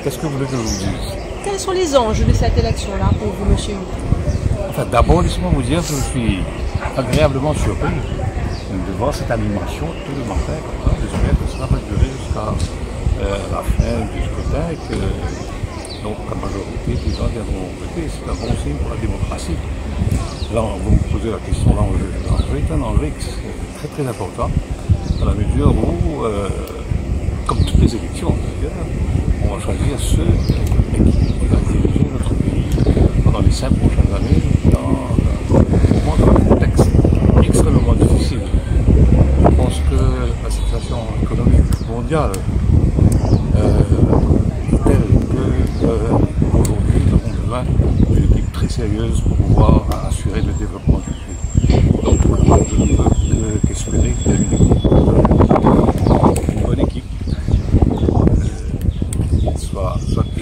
Qu'est-ce que vous voulez que je vous dise? Quels sont les enjeux de cette élection-là pour vous, monsieur? Enfin, d'abord, laissez-moi vous dire que je suis agréablement surpris de voir cette animation tout le matin. J'espère que ça va durer jusqu'à la fin du scrutin et que donc, la majorité des gens viendront voter. C'est un bon signe pour la démocratie. Là, vous me posez la question, l'enjeu. L'enjeu est un enjeu très très important, dans la mesure où, comme toutes les élections d'ailleurs, on va choisir ceux qui vont diriger notre pays pendant les 5 prochaines années dans un contexte extrêmement difficile. Je pense que la situation économique mondiale est telle qu'aujourd'hui nous avons besoin d'une équipe très sérieuse pour pouvoir assurer le développement du pays. Donc je ne peux qu'espérer qu'il y ait une bonne équipe, soit